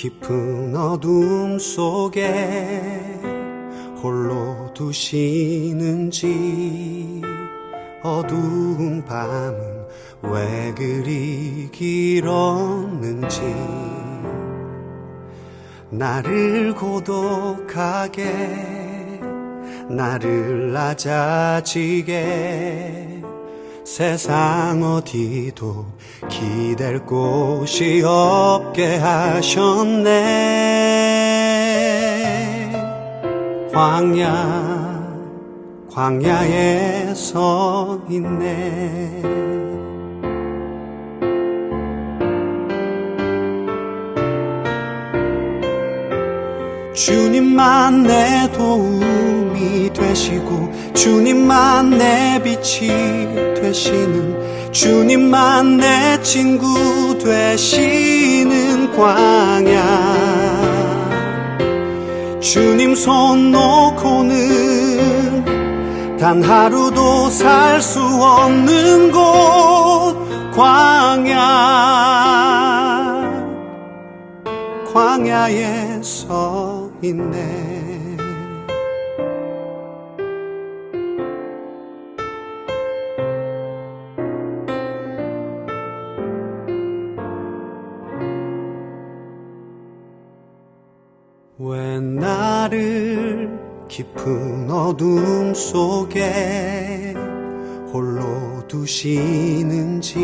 깊은 어둠 속에 홀로 두시는지, 어두운 밤은 왜 그리 길었는지, 나를 고독하게, 나를 낮아지게, 세상 어디도 기댈 곳이 없게 하셨네. 광야에 서 있네. 주님만 내 도움이 되시고, 주님만 내 빛이 되시는, 주님만 내 친구 되시는 광야. 주님 손 놓고는 단 하루도 살 수 없는 곳, 광야에 서 있네. 왜 나를 깊은 어둠 속에 홀로 두시는지,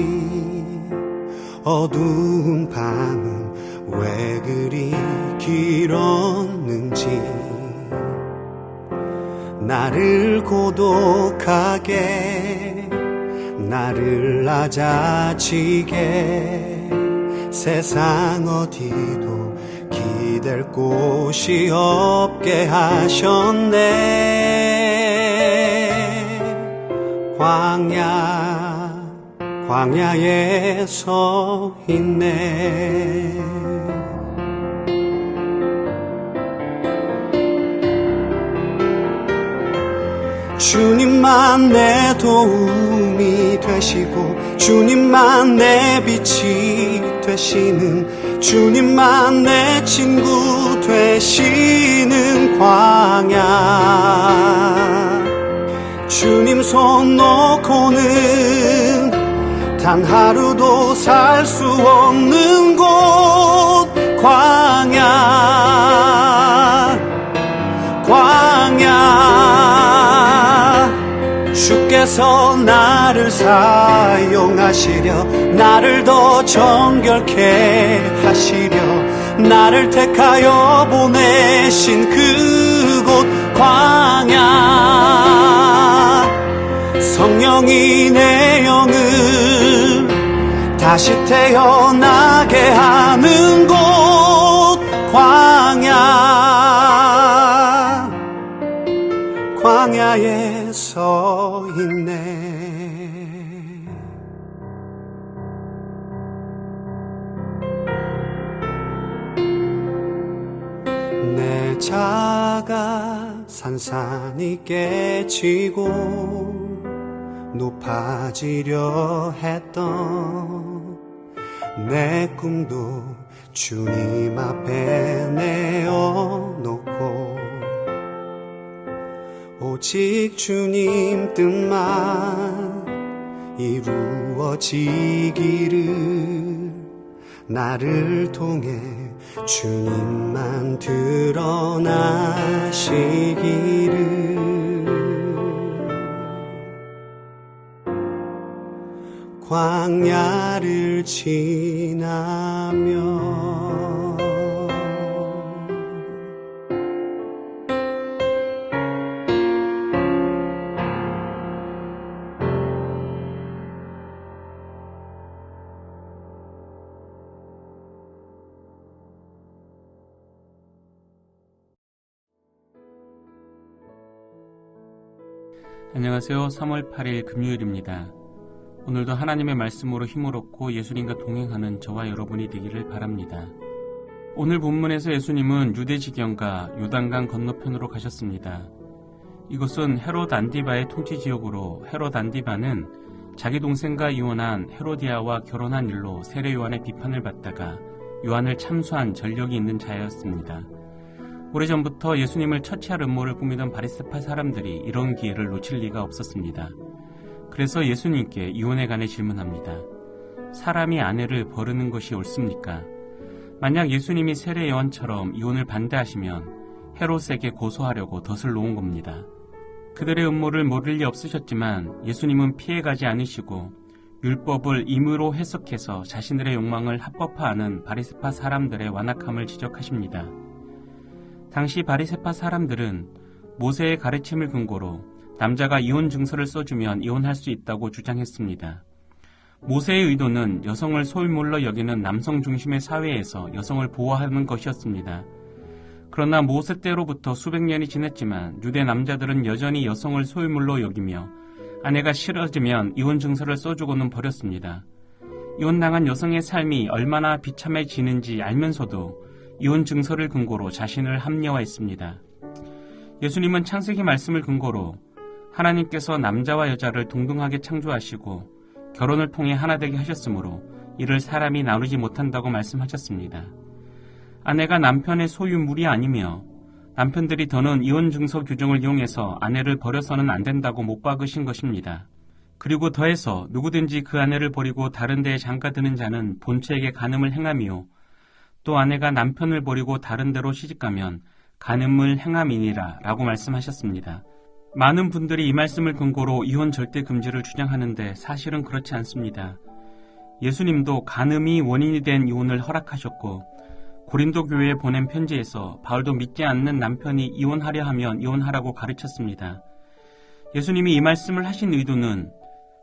어두운 밤은 왜 그리 길었는지, 나를 고독하게, 나를 낮아지게, 세상 어디도 기댈 곳이 없게 하셨네. 광야에 서 있네. 주님만 내 도움이 되시고, 주님만 내 빛이 되시는, 주님만 내 친구 되시는 광야. 주님 손 놓고는 단 하루도 살 수 없는 곳, 광야. 주께서 나를 사용하시려, 나를 더 정결케 하시려, 나를 택하여 보내신 그곳 광야. 성령이 내 영을 다시 태어나게 하는 곳, 광야에 서 있네. 내 자가 산산이 깨지고 높아지려 했던 내 꿈도 주님 앞에 내어놓고, 오직 주님 뜻만 이루어지기를, 나를 통해 주님만 드러나시기를. 광야를 지나며 안녕하세요. 3월 8일 금요일입니다. 오늘도 하나님의 말씀으로 힘을 얻고 예수님과 동행하는 저와 여러분이 되기를 바랍니다. 오늘 본문에서 예수님은 유대 지경과 요단강 건너편으로 가셨습니다. 이곳은 헤롯 안디바의 통치 지역으로, 헤롯 안디바는 자기 동생과 이혼한 헤로디아와 결혼한 일로 세례 요한의 비판을 받다가 요한을 참수한 전력이 있는 자였습니다. 오래전부터 예수님을 처치할 음모를 꾸미던 바리새파 사람들이 이런 기회를 놓칠 리가 없었습니다. 그래서 예수님께 이혼에 관해 질문합니다. 사람이 아내를 버리는 것이 옳습니까? 만약 예수님이 세례 요한처럼 이혼을 반대하시면 헤롯에게 고소하려고 덫을 놓은 겁니다. 그들의 음모를 모를 리 없으셨지만 예수님은 피해가지 않으시고 율법을 임의로 해석해서 자신들의 욕망을 합법화하는 바리새파 사람들의 완악함을 지적하십니다. 당시 바리새파 사람들은 모세의 가르침을 근거로 남자가 이혼 증서를 써주면 이혼할 수 있다고 주장했습니다. 모세의 의도는 여성을 소유물로 여기는 남성 중심의 사회에서 여성을 보호하는 것이었습니다. 그러나 모세 때로부터 수백 년이 지났지만 유대 남자들은 여전히 여성을 소유물로 여기며 아내가 싫어지면 이혼 증서를 써주고는 버렸습니다. 이혼당한 여성의 삶이 얼마나 비참해지는지 알면서도 이혼 증서를 근거로 자신을 합리화했습니다. 예수님은 창세기 말씀을 근거로 하나님께서 남자와 여자를 동등하게 창조하시고 결혼을 통해 하나 되게 하셨으므로 이를 사람이 나누지 못한다고 말씀하셨습니다. 아내가 남편의 소유물이 아니며 남편들이 더는 이혼 증서 규정을 이용해서 아내를 버려서는 안 된다고 못 박으신 것입니다. 그리고 더해서 누구든지 그 아내를 버리고 다른 데에 장가드는 자는 본처에게 간음을 행함이요 또 아내가 남편을 버리고 다른 데로 시집가면 간음을 행함이니라 라고 말씀하셨습니다. 많은 분들이 이 말씀을 근거로 이혼 절대 금지를 주장하는데 사실은 그렇지 않습니다. 예수님도 간음이 원인이 된 이혼을 허락하셨고 고린도 교회에 보낸 편지에서 바울도 믿지 않는 남편이 이혼하려 하면 이혼하라고 가르쳤습니다. 예수님이 이 말씀을 하신 의도는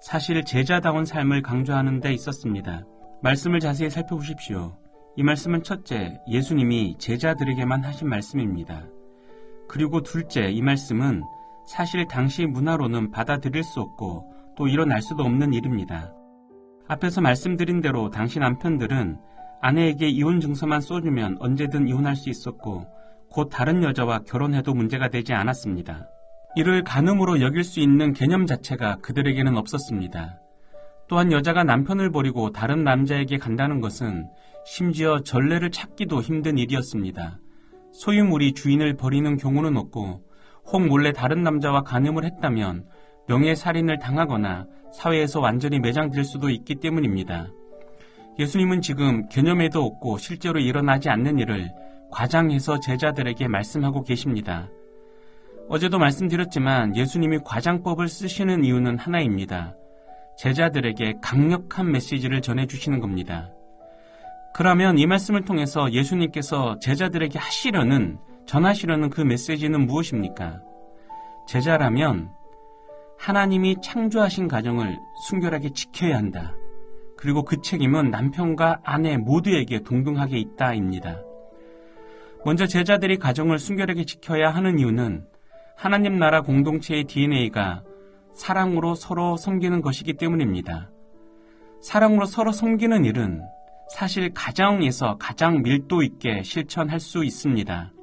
사실 제자다운 삶을 강조하는 데 있었습니다. 말씀을 자세히 살펴보십시오. 이 말씀은 첫째, 예수님이 제자들에게만 하신 말씀입니다. 그리고 둘째, 이 말씀은 사실 당시 문화로는 받아들일 수 없고 또 일어날 수도 없는 일입니다. 앞에서 말씀드린 대로 당시 남편들은 아내에게 이혼 증서만 써주면 언제든 이혼할 수 있었고 곧 다른 여자와 결혼해도 문제가 되지 않았습니다. 이를 간음으로 여길 수 있는 개념 자체가 그들에게는 없었습니다. 또한 여자가 남편을 버리고 다른 남자에게 간다는 것은 심지어 전례를 찾기도 힘든 일이었습니다. 소유물이 주인을 버리는 경우는 없고 혹 몰래 다른 남자와 간음을 했다면 명예살인을 당하거나 사회에서 완전히 매장될 수도 있기 때문입니다. 예수님은 지금 개념에도 없고 실제로 일어나지 않는 일을 과장해서 제자들에게 말씀하고 계십니다. 어제도 말씀드렸지만 예수님이 과장법을 쓰시는 이유는 하나입니다. 제자들에게 강력한 메시지를 전해주시는 겁니다. 그러면 이 말씀을 통해서 예수님께서 제자들에게 전하시려는 그 메시지는 무엇입니까? 제자라면 하나님이 창조하신 가정을 순결하게 지켜야 한다. 그리고 그 책임은 남편과 아내 모두에게 동등하게 있다입니다. 먼저 제자들이 가정을 순결하게 지켜야 하는 이유는 하나님 나라 공동체의 DNA가 사랑으로 서로 섬기는 것이기 때문입니다. 사랑으로 서로 섬기는 일은 사실 가정에서 가장 밀도 있게 실천할 수 있습니다.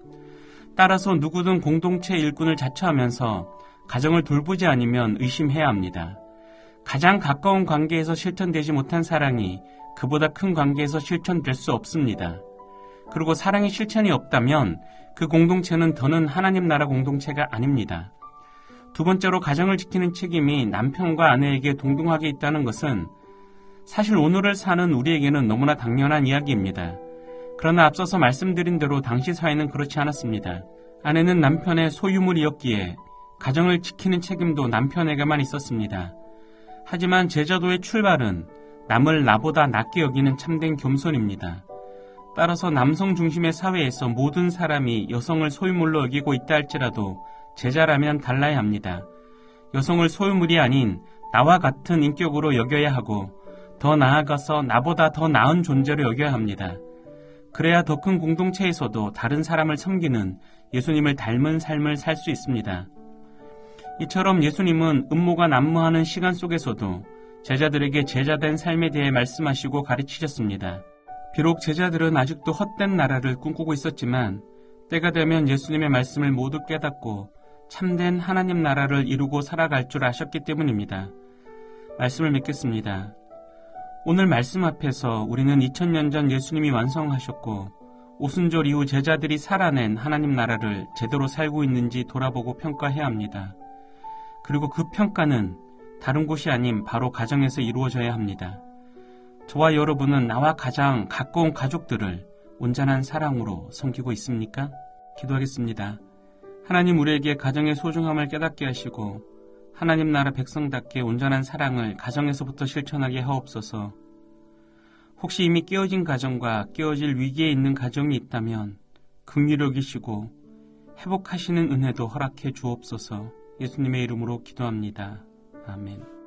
따라서 누구든 공동체 일꾼을 자처하면서 가정을 돌보지 않으면 의심해야 합니다. 가장 가까운 관계에서 실천되지 못한 사랑이 그보다 큰 관계에서 실천될 수 없습니다. 그리고 사랑의 실천이 없다면 그 공동체는 더는 하나님 나라 공동체가 아닙니다. 두 번째로 가정을 지키는 책임이 남편과 아내에게 동등하게 있다는 것은 사실 오늘을 사는 우리에게는 너무나 당연한 이야기입니다. 그러나 앞서서 말씀드린 대로 당시 사회는 그렇지 않았습니다. 아내는 남편의 소유물이었기에 가정을 지키는 책임도 남편에게만 있었습니다. 하지만 제자도의 출발은 남을 나보다 낮게 여기는 참된 겸손입니다. 따라서 남성 중심의 사회에서 모든 사람이 여성을 소유물로 여기고 있다 할지라도 제자라면 달라야 합니다. 여성을 소유물이 아닌 나와 같은 인격으로 여겨야 하고 더 나아가서 나보다 더 나은 존재로 여겨야 합니다. 그래야 더 큰 공동체에서도 다른 사람을 섬기는 예수님을 닮은 삶을 살 수 있습니다. 이처럼 예수님은 음모가 난무하는 시간 속에서도 제자들에게 제자된 삶에 대해 말씀하시고 가르치셨습니다. 비록 제자들은 아직도 헛된 나라를 꿈꾸고 있었지만 때가 되면 예수님의 말씀을 모두 깨닫고 참된 하나님 나라를 이루고 살아갈 줄 아셨기 때문입니다. 말씀을 믿겠습니다. 오늘 말씀 앞에서 우리는 2000년 전 예수님이 완성하셨고 오순절 이후 제자들이 살아낸 하나님 나라를 제대로 살고 있는지 돌아보고 평가해야 합니다. 그리고 그 평가는 다른 곳이 아닌 바로 가정에서 이루어져야 합니다. 저와 여러분은 나와 가장 가까운 가족들을 온전한 사랑으로 섬기고 있습니까? 기도하겠습니다. 하나님, 우리에게 가정의 소중함을 깨닫게 하시고 하나님 나라 백성답게 온전한 사랑을 가정에서부터 실천하게 하옵소서. 혹시 이미 깨어진 가정과 깨어질 위기에 있는 가정이 있다면 긍휼히 여기시고 회복하시는 은혜도 허락해 주옵소서. 예수님의 이름으로 기도합니다. 아멘.